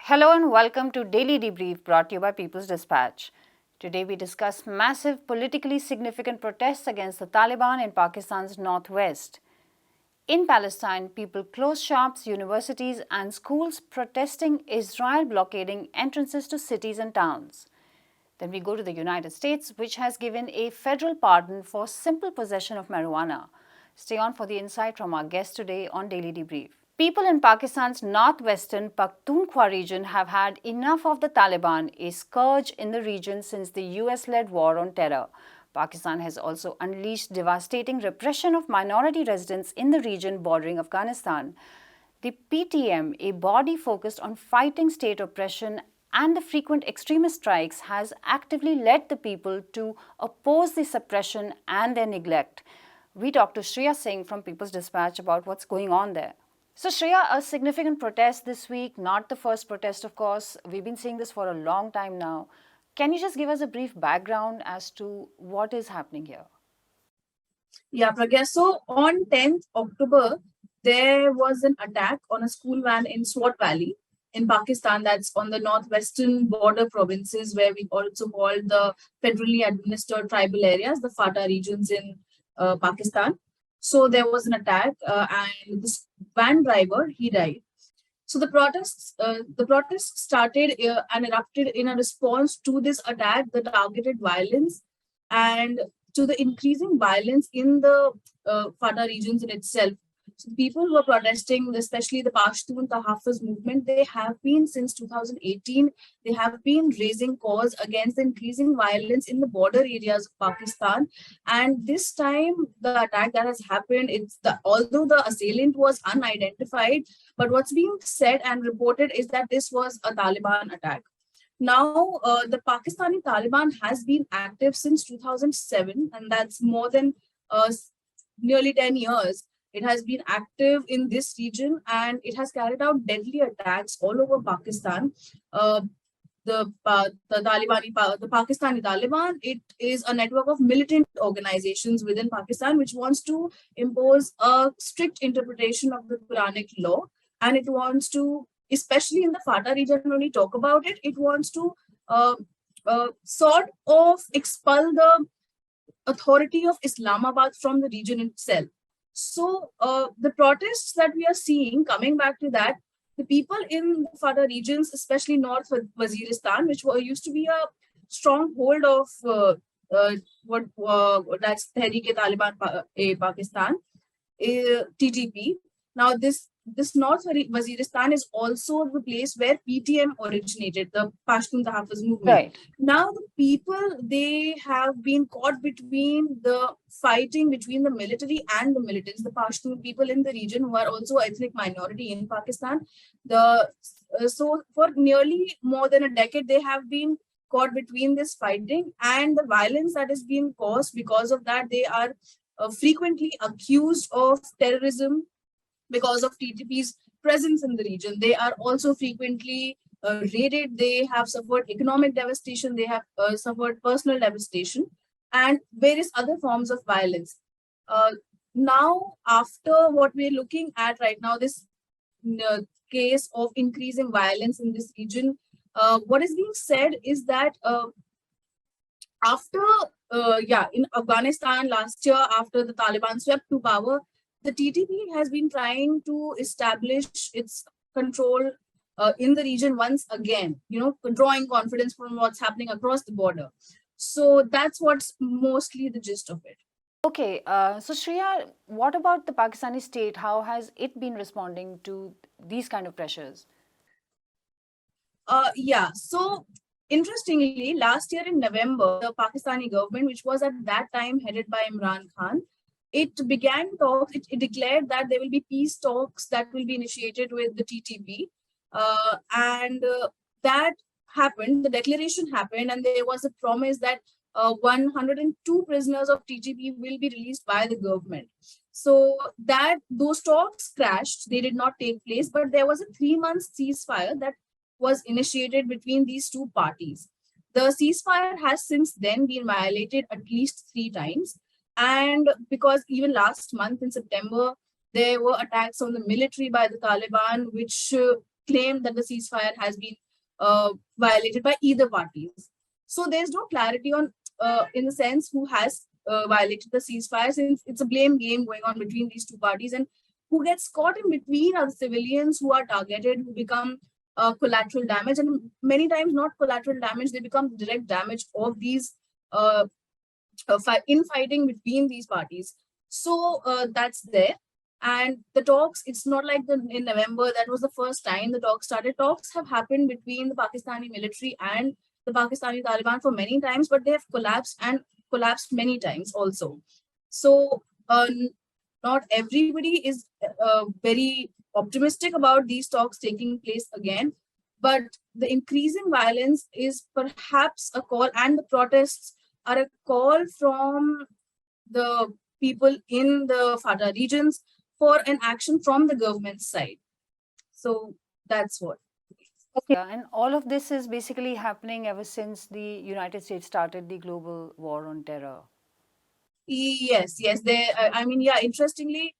Hello and welcome to Daily Debrief brought to you by People's Dispatch. Today we discuss massive politically significant protests against the Taliban in Pakistan's northwest. In Palestine, people closed shops, universities and schools protesting Israel blockading entrances to cities and towns. Then we go to the United States, which has given a federal pardon for simple possession of marijuana. Stay on for the insight from our guest today on Daily Debrief. People in Pakistan's northwestern Pakhtunkhwa region have had enough of the Taliban, a scourge in the region since the US-led war on terror. Pakistan has also unleashed devastating repression of minority residents in the region bordering Afghanistan. The PTM, a body focused on fighting state oppression and the frequent extremist strikes, has actively led the people to oppose the suppression and their neglect. We talked to Shreya Singh from People's Dispatch about what's going on there. So Shreya, a significant protest this week, not the first protest of course, we've been seeing this for a long time now. Can you just give us a brief background as to what is happening here? Yeah, Pragya. So on 10th October, there was an attack on a school van in Swat Valley in Pakistan, that's on the northwestern border provinces where we also call the federally administered tribal areas, the FATA regions in Pakistan. So there was an attack and this van driver, he died. So the protests started and erupted in a response to this attack, the targeted violence, and to the increasing violence in the FATA regions in itself. So people who are protesting, especially the Pashtun Tahaffuz Movement, they have been since 2018, they have been raising cause against the increasing violence in the border areas of Pakistan. And this time, the attack that has happened, although the assailant was unidentified, but what's being said and reported is that this was a Taliban attack. Now, the Pakistani Taliban has been active since 2007, and that's more than nearly 10 years. It has been active in this region and it has carried out deadly attacks all over Pakistan. The Pakistani Taliban, it is a network of militant organizations within Pakistan which wants to impose a strict interpretation of the Quranic law, and it wants to, especially in the FATA region, when we talk about it, it wants to sort of expel the authority of Islamabad from the region itself. So the protests that we are seeing, coming back to that, the people in the FATA regions, especially North Waziristan, which used to be a stronghold of that's Tehreek-e-Taliban-Pakistan, TTP. Now this North Waziristan is also the place where PTM originated, the Pashtun Tahaffuz Movement. Right. Now the people, they have been caught between the fighting between the military and the militants, the Pashtun people in the region who are also ethnic minority in Pakistan. So for nearly more than a decade, they have been caught between this fighting and the violence that is being caused. Because of that, they are frequently accused of terrorism because of TTP's presence in the region. They are also frequently raided. They have suffered economic devastation. They have suffered personal devastation and various other forms of violence. Now, after what we're looking at right now, this case of increasing violence in this region, what is being said is that in Afghanistan last year, after the Taliban swept to power, the TTP has been trying to establish its control in the region once again, drawing confidence from what's happening across the border. So that's what's mostly the gist of it. Okay, so Shreya, what about the Pakistani state? How has it been responding to these kind of pressures? So interestingly, last year in November, the Pakistani government, which was at that time headed by Imran Khan, it began talks, it declared that there will be peace talks that will be initiated with the TTP. And that happened, the declaration happened, and there was a promise that 102 prisoners of TTP will be released by the government. So those talks crashed, they did not take place, but there was a 3-month ceasefire that was initiated between these two parties. The ceasefire has since then been violated at least 3 times. And because even last month in September, there were attacks on the military by the Taliban, which claimed that the ceasefire has been violated by either parties. So there's no clarity on, in the sense, who has violated the ceasefire, since it's a blame game going on between these two parties, and who gets caught in between are the civilians who are targeted, who become collateral damage, and many times not collateral damage, they become direct damage of these uh, infighting between these parties. So that's there. And the talks, it's not like in November, that was the first time the talks started. Talks have happened between the Pakistani military and the Pakistani Taliban for many times, but they have collapsed, and collapsed many times also. So not everybody is very optimistic about these talks taking place again. But the increasing violence is perhaps a call, and the protests are a call from the people in the FATA regions for an action from the government side. So that's what. Okay, and all of this is basically happening ever since the United States started the global war on terror. Yes, yes. I mean, yeah, interestingly,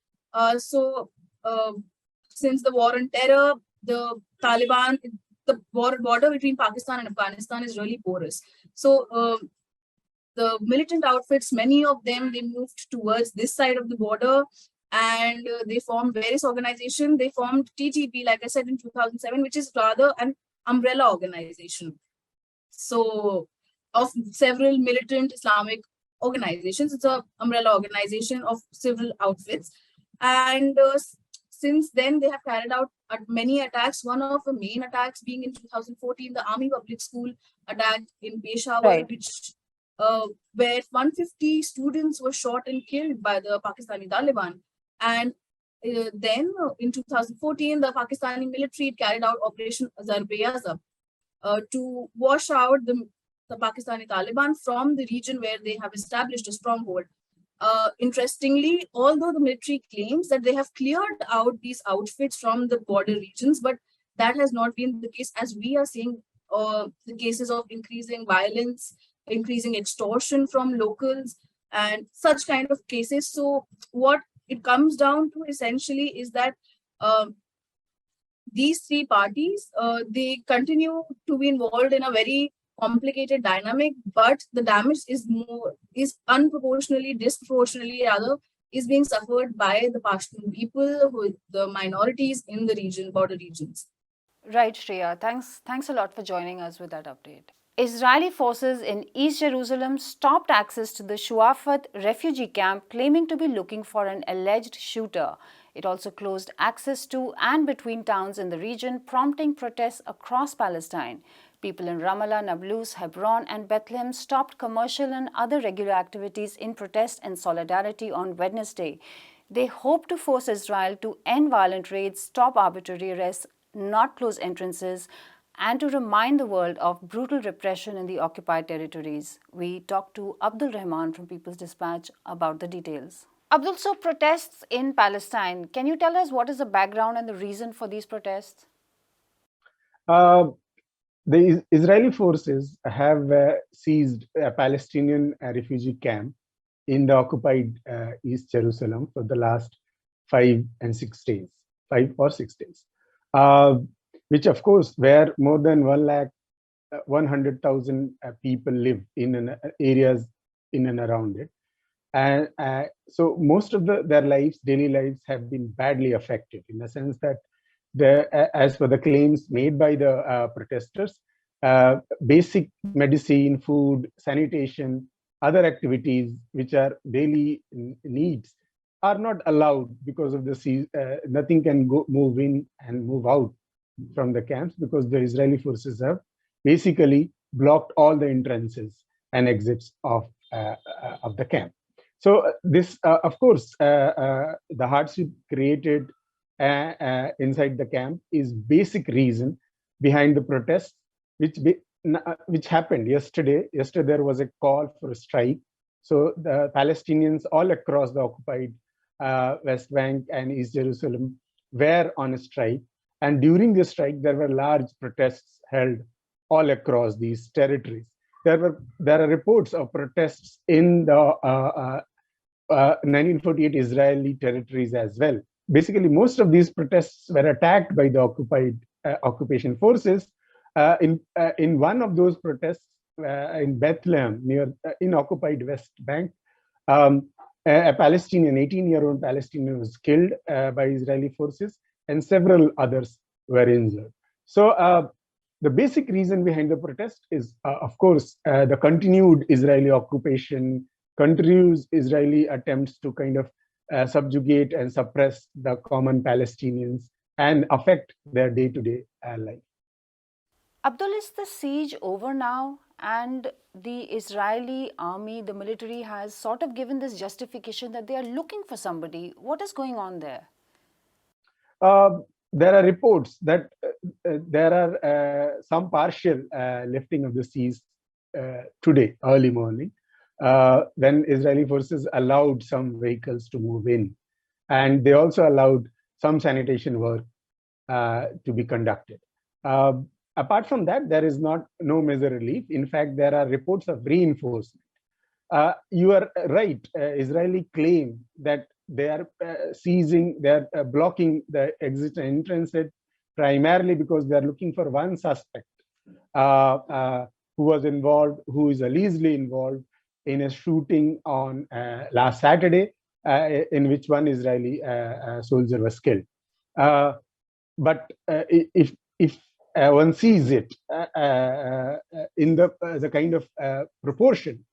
since the war on terror, the Taliban, the border between Pakistan and Afghanistan is really porous. So the militant outfits, many of them, they moved towards this side of the border, and they formed various organizations. They formed TTP, like I said, in 2007, which is rather an umbrella organization. So of several militant Islamic organizations. It's an umbrella organization of several outfits. And since then, they have carried out many attacks. One of the main attacks being in 2014, the Army Public School attack in Peshawar, Right. which where 150 students were shot and killed by the Pakistani Taliban. And then in 2014, the Pakistani military carried out Operation Azar-e-Azab to wash out the Pakistani Taliban from the region where they have established a stronghold. Interestingly, although the military claims that they have cleared out these outfits from the border regions, but that has not been the case, as we are seeing the cases of increasing violence, increasing extortion from locals, and such kind of cases. So what it comes down to essentially is that these three parties, they continue to be involved in a very complicated dynamic, but the damage is disproportionately rather, is being suffered by the Pashtun people, who the minorities in the region, border regions. Right, Shreya. Thanks a lot for joining us with that update. Israeli forces in East Jerusalem stopped access to the Shuafat refugee camp, claiming to be looking for an alleged shooter. It also closed access to and between towns in the region, prompting protests across Palestine. People in Ramallah, Nablus, Hebron, and Bethlehem stopped commercial and other regular activities in protest and solidarity on Wednesday. They hope to force Israel to end violent raids, stop arbitrary arrests, not close entrances, and to remind the world of brutal repression in the occupied territories. We talked to Abdul Rahman from People's Dispatch about the details. Abdul, so protests in Palestine. Can you tell us what is the background and the reason for these protests? The Israeli forces have seized a Palestinian refugee camp in the occupied East Jerusalem for the last 5 or 6 days, which of course where more than 100,000 people live in areas in and around it. And so most of their daily lives have been badly affected, in the sense that as per the claims made by the protesters, basic medicine, food, sanitation, other activities which are daily needs are not allowed because of the nothing can move in and move out from the camps, because the Israeli forces have basically blocked all the entrances and exits of the camp. So this, of course, the hardship created inside the camp is basic reason behind the protests, which happened yesterday. Yesterday there was a call for a strike. So the Palestinians all across the occupied West Bank and East Jerusalem were on a strike. And during the strike, there were large protests held all across these territories. There are reports of protests in the 1948 Israeli territories as well. Basically, most of these protests were attacked by the occupied occupation forces. In one of those protests in Bethlehem, in occupied West Bank, a Palestinian, 18-year-old Palestinian was killed by Israeli forces, and several others were injured. So the basic reason behind the protest is, of course, the continued Israeli occupation, continues Israeli attempts to kind of subjugate and suppress the common Palestinians and affect their day-to-day life. Abdul, is the siege over now? And the Israeli army, the military, has sort of given this justification that they are looking for somebody. What is going on there? There are reports that there are some partial lifting of the siege today, early morning, when Israeli forces allowed some vehicles to move in. And they also allowed some sanitation work to be conducted. Apart from that, there is no major relief. In fact, there are reports of reinforcement. You are right. Israeli claim that they are blocking the exit and entrance primarily because they are looking for one suspect who was involved, who is allegedly involved in a shooting on last Saturday, in which one Israeli soldier was killed. But if one sees it in the kind of proportion,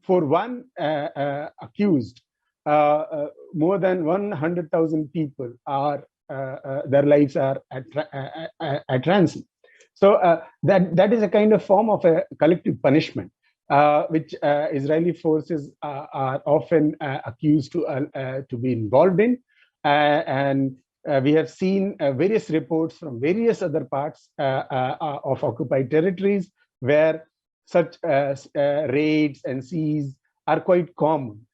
for one accused, more than 100,000 people are their lives are at ransom. So that is a kind of form of a collective punishment, which Israeli forces are often accused to be involved in, and we have seen various reports from various other parts of occupied territories where such raids and seize are quite common.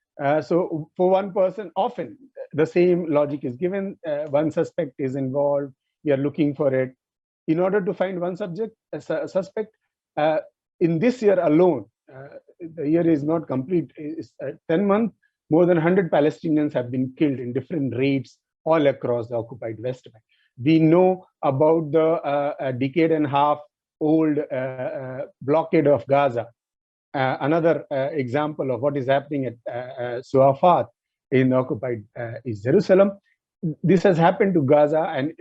So for one person, often the same logic is given. One suspect is involved. We are looking for it. In order to find one suspect, in this year alone, the year is not complete, it's 10 months, more than 100 Palestinians have been killed in different raids all across the occupied West Bank. We know about the decade-and-a-half-old blockade of Gaza, another example of what is happening at Suafat in occupied East Jerusalem. This has happened to Gaza, and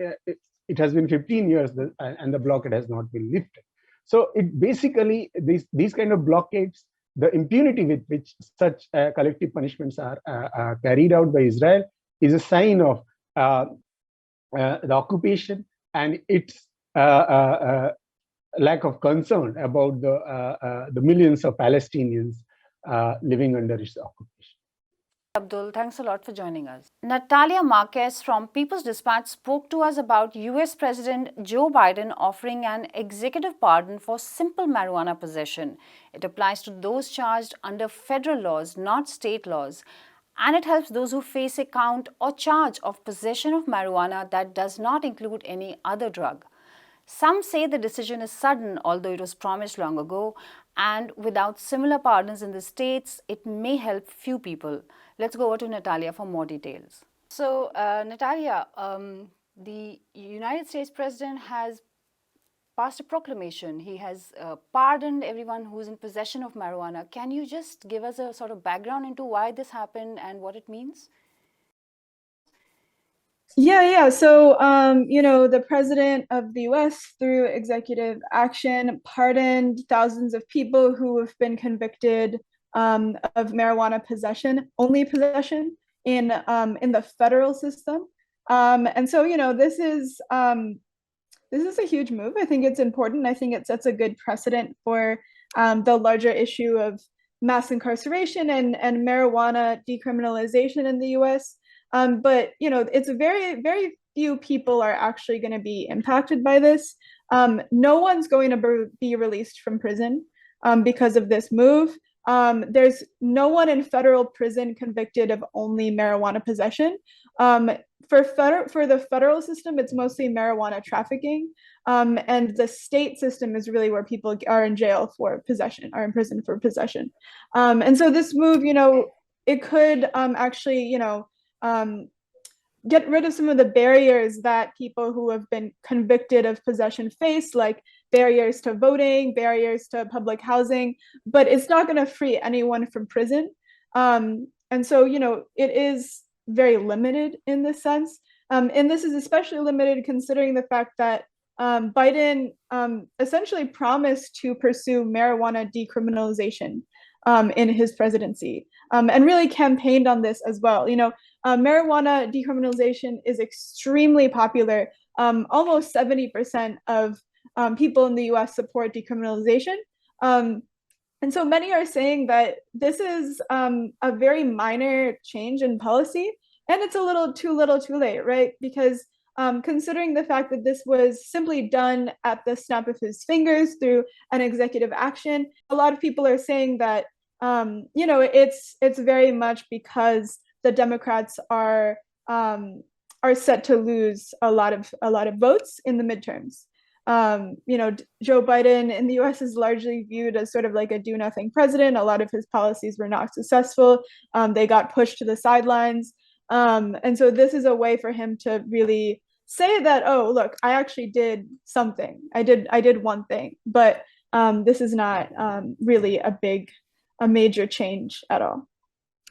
it has been 15 years, and the blockade has not been lifted. So it basically, these kind of blockades, the impunity with which such collective punishments are carried out by Israel is a sign of the occupation and its lack of concern about the millions of Palestinians living under its occupation. Abdul, thanks a lot for joining us. Natalia Marquez from People's Dispatch spoke to us about US President Joe Biden offering an executive pardon for simple marijuana possession. It applies to those charged under federal laws, not state laws, and it helps those who face a count or charge of possession of marijuana that does not include any other drug. Some say the decision is sudden, although it was promised long ago, and without similar pardons in the states, it may help few people. Let's go over to Natalia for more details. So, Natalia, the United States President has passed a proclamation. He has pardoned everyone who's in possession of marijuana. Can you just give us a sort of background into why this happened and what it means? Yeah. So, the president of the US, through executive action, pardoned thousands of people who have been convicted of marijuana only possession in the federal system. And so, this is a huge move. I think it's important. I think it sets a good precedent for the larger issue of mass incarceration and marijuana decriminalization in the US. But it's very, very few people are actually going to be impacted by this. No one's going to be released from prison because of this move. There's no one in federal prison convicted of only marijuana possession. For the federal system, it's mostly marijuana trafficking. And the state system is really where people are in jail for possession, are in prison for possession. And so this move, it could actually, get rid of some of the barriers that people who have been convicted of possession face, like barriers to voting, barriers to public housing, but it's not going to free anyone from prison. And so, it is very limited in this sense. And this is especially limited considering the fact that Biden essentially promised to pursue marijuana decriminalization in his presidency, and really campaigned on this as well. Marijuana decriminalization is extremely popular. Almost 70% of people in the US support decriminalization. And so many are saying that this is a very minor change in policy, and it's a little too late, right? Because considering the fact that this was simply done at the snap of his fingers through an executive action, a lot of people are saying that it's very much because the Democrats are set to lose a lot of votes in the midterms. Joe Biden in the US is largely viewed as sort of like a do-nothing president. A lot of his policies were not successful. They got pushed to the sidelines. And so this is a way for him to really say that, oh, look, I actually did something. I did one thing, but this is not really a major change at all.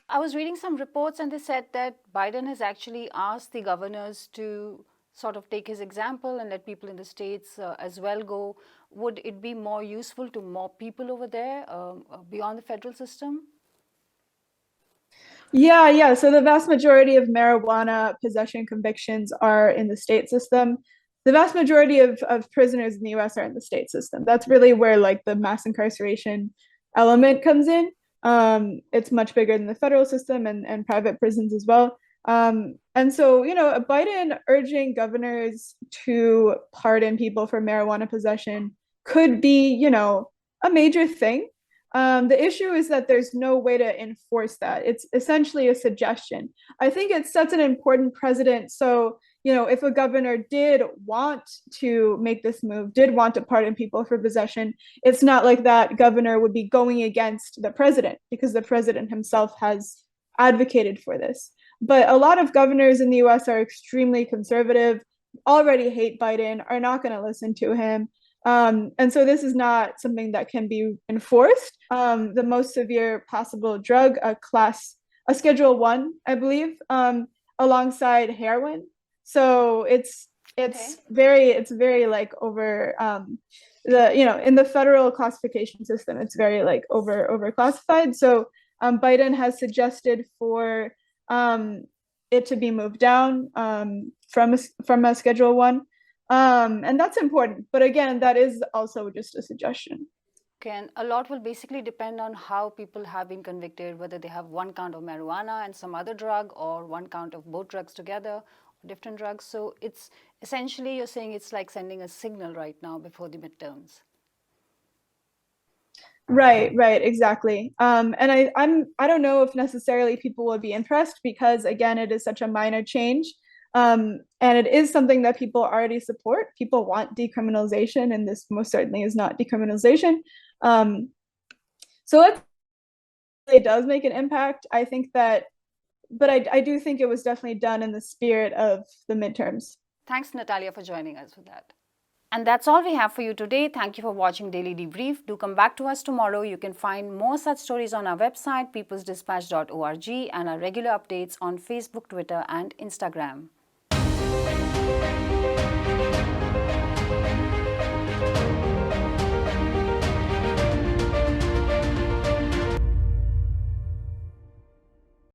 I was reading some reports and they said that Biden has actually asked the governors to sort of take his example and let people in the states as well go. Would it be more useful to more people over there beyond the federal system? Yeah. So the vast majority of marijuana possession convictions are in the state system. The vast majority of prisoners in the US are in the state system. That's really where like the mass incarceration element comes in. It's much bigger than the federal system and private prisons as well. And so, Biden urging governors to pardon people for marijuana possession could be, a major thing. The issue is that there's no way to enforce that. It's essentially a suggestion. I think it sets an important precedent. So, if a governor did want to make this move, did want to pardon people for possession, it's not like that governor would be going against the president because the president himself has advocated for this. But a lot of governors in the US are extremely conservative, already hate Biden, are not going to listen to him. And so this is not something that can be enforced. The most severe possible drug, a Schedule 1, I believe, alongside heroin. So it's very like over in the federal classification system, it's very like over classified. So Biden has suggested for it to be moved down from a Schedule 1. And that's important. But again, that is also just a suggestion. Okay, and a lot will basically depend on how people have been convicted, whether they have one count of marijuana and some other drug or one count of both drugs together, or different drugs. So it's essentially, you're saying it's like sending a signal right now before the midterms. Right, exactly. And I don't know if necessarily people will be impressed because again, it is such a minor change. And it is something that people already support. People want decriminalization, and this most certainly is not decriminalization. So it does make an impact. I think that, but I do think it was definitely done in the spirit of the midterms. Thanks, Natalia, for joining us with that. And that's all we have for you today. Thank you for watching Daily Debrief. Do come back to us tomorrow. You can find more such stories on our website, peoplesdispatch.org, and our regular updates on Facebook, Twitter, and Instagram.